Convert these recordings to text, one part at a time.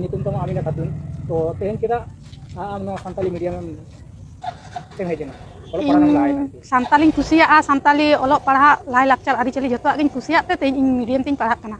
nyutum tama Amina Khatun. To tehen kita am no santali medium teng hejena. Olo parang lain nanti. Santaling kusiaa santali olok parha lai lakcar aricali jotoa gin kusiat te tehen medium ting parha kana.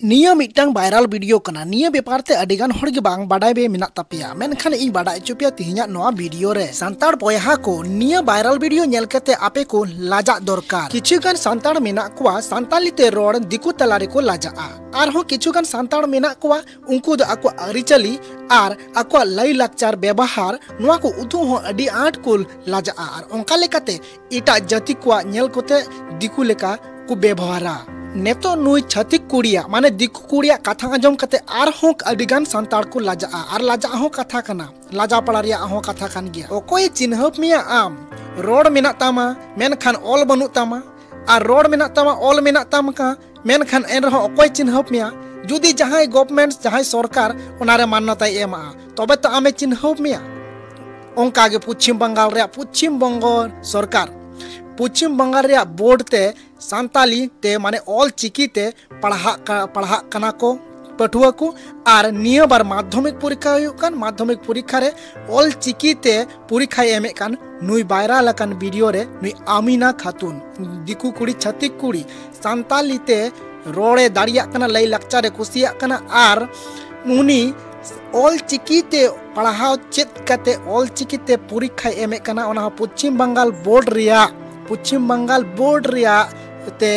निया मिटंग viral video कना निया बेपारते अडिगान हर के बांग बाडाय बे मिना तपिया मेनखान इन बाडाय चुपिया तिहिया नोआ video रे सांतार बयहा को निया viral video nail कते आपे को लाजा दरकार किछुगान सांतार मेना कुआ सांताली ते रोड दिकु तलारे को लाजा आर हो किछुगान सांतार मेना कुआ उनको द आको अरिचली आर आको लाई लाकचार व्यवहार नोआ को उथु हो अडी आट को लाजा आर ओंका लेकाते इटा जाति कुआ नेल कोते दिकु लेका को व्यवहारा नेतो नुई छतिक कुड़िया माने दिकु कुड़िया कथा आजम कते आर हों अडिगान सांतार को लाजा आर लाजा हो कथा कना लाजा पड़ा रिया हो कथा कान गिया ओकोय चिन्हप मिया आम रोड मेना तामा मेनखान ऑल बनु तामा आर रोड मेना तामा ऑल मेना तामा का मेनखान एन रहो ओकोय चिन्हप मिया जुदी जहां गवर्नमेंट जहां सरकार ओनारे मान्यता एमा तबे तो आमे चिन्हप मिया ओंका गे पश्चिम बंगाल सरकार पश्चिम बंगाल रे बोर्ड ते सांताली ते माने ऑल चिकी ते पढ़ा कना को पठुआ को आर निया बार माध्यमिक परीक्षा हुयुकान माध्यमिक परीक्षा रे ऑल चिकी ते परीक्षा एमे कान नुई वायरल कान वीडियो रे नुई आमीना खातून दिकु कुड़ी छतिक कुड़ी सांताली ते रोड़े दाड़िया कना लई लक्चा रे कुसिया कना आर उनी ऑल चिकी ते पढ़ाओ चेत कते ऑल चिकी ते परीक्षा एमे काना ओना पश्चिम बंगाल बोर्ड रिया ते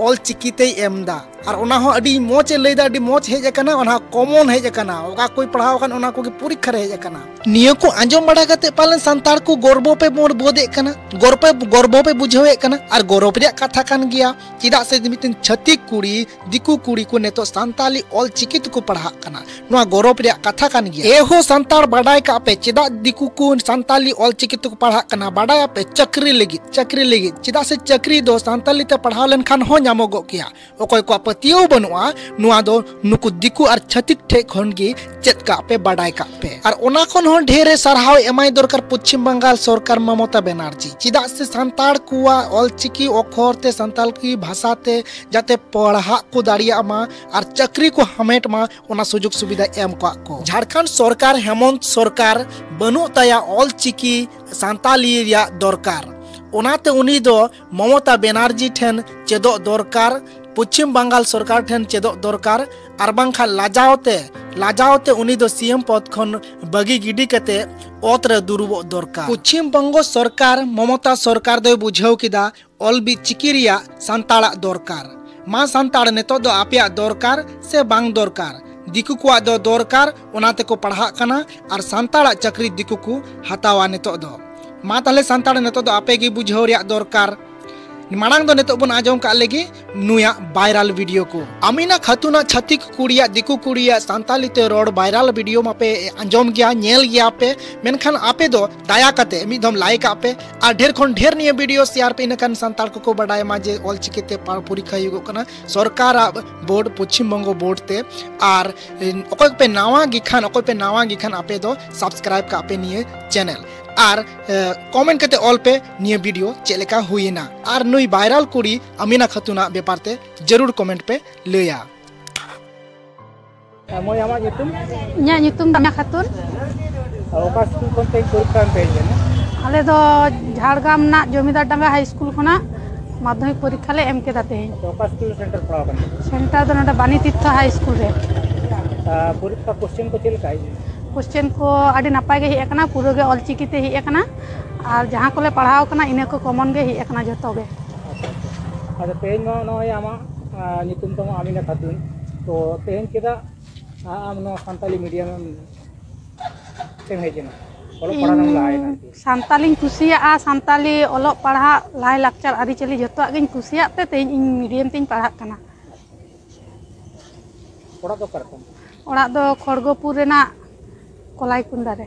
ऑल चिकी ते एमदा और ओना हो अडी मोच लेदा अडी मोच हेज कना ओना कॉमन हेज कना ओका कोई पढ़ाओ कन ओना को परीक्षा रे हेज कना निया को आंजम बड़ा कते पालन संतार को गर्व पे मोर बोदे कना गर्व पे बुझावे कना और गर्व रे कथा कान गिया चिदा से मितिन छतिक कुड़ी दिकु कुड़ी को नेतो सांताली ऑल चिकी को पढ़ा कना नोआ गर्व रे कथा कान गिया ए हो संतार बड़ाई का पे चिदा दिकु को सांताली ऑल चिकी को पढ़ा कना बड़ाई पे चक्री लगी चिदा से चक्री दो सांताली ते पढ़ा लेन खान हो नामोगो किया ओकोय को पतियो बनुआ नुआ दो नुकु दिकु और छतिक ठे खन गी चेत का पे बड़ाई का पे और ओना खन हो ढेरे सरहाव एमाय दरकार पश्चिम बंगाल सरकार ममता बनर्जी चिदा से सांतार कुआ ऑल चिकी अक्षर ते सांताल की भाषा ते जाते पढ़ा को दाड़िया मा और चक्री को हमेट मा ओना सुजुग सुविधा एम को झारखंड सरकार हेमंत सरकार बनु तया ऑल चिकी सांताली रिया दरकार ओनाते उनी दो ममता बनर्जी ठेन चेदो दरकार पश्चिम बंगाल सरकार ठेन चेदो दरकार और बांखा लाजावते उनी दो सीएम पद खन बगी गिडी कते ओतरे दुरुबो दरकार पश्चिम बंगो सरकार ममता सरकार दो बुझाव किदा ऑल बी चिकी रिया सांताड़ा दरकार मा सांताड़ नेतो दो आपिया दरकार से बांग दरकार दिकु को दो दरकार ओनाते को पढ़ा कना और सांताड़ा चक्री दिकु को हतावा नेतो दो मा ताले सांताड़ नेतो दो आपे गी बुझाव रिया दरकार मांग दो नेतो बन आजम का लेगी नुया वायरल वीडियो को आमीना खातूना छतिक कुड़िया दिकु कुड़िया सांताली ते रोड वायरल वीडियो मापे आजम गया नेल गया पे मेनखान आपे दो दाया कते मिदम लाइक आपे आ ढेर खन ढेर निया वीडियो शेयर पे इनखान सांताल को बडाय मा जे ऑल चिकिते परीक्षा युगो कना सरकार बोर्ड पश्चिम बंगो बोर्ड ते आर ओकोय पे नावा गिखान आपे दो सब्सक्राइब का आपे निये चैनल और कमेंट करते ऑल पे निये वीडियो चेलेका हुईना और नुई वायरल कुड़ी आमीना खातूना बेपारते जरूर कमेंट पे लेया मोय आमा nyutum nya nyutum Amina Khatun oka school kon teng purikha pe jena ale do Jhargram ना जमीदार डांगा हाई स्कूल खना माध्यमिक परीक्षा ले एम के दाते oka school center पढ़ा बन सेंटर दो नडा बानी तीर्थ हाई स्कूल रे परीक्षा क्वेश्चन को चेल काई क्वेश्चन को आदि नपाय गे हेकना पूरा गे ऑल चिकी ते हेकना और जहां कोले पढ़ाओ कना इने को कॉमन गे हेकना जतो गे अच्छा तेन नो आमा nyutum tama Amina Khatun तो तेन केदा आम नो सांताली मीडियम तेन हेजना olo पढ़ा लाय nanti सांताली कुसिया सांताली ओलो पढ़ा लाई लाक्चर आरिचली जतो गिन कुसिया ते तेन मीडियम तिन पढ़ा कना ओड़ा दो करतम ओड़ा दो खड़गपुर रेना कोलाई कुंडा रे।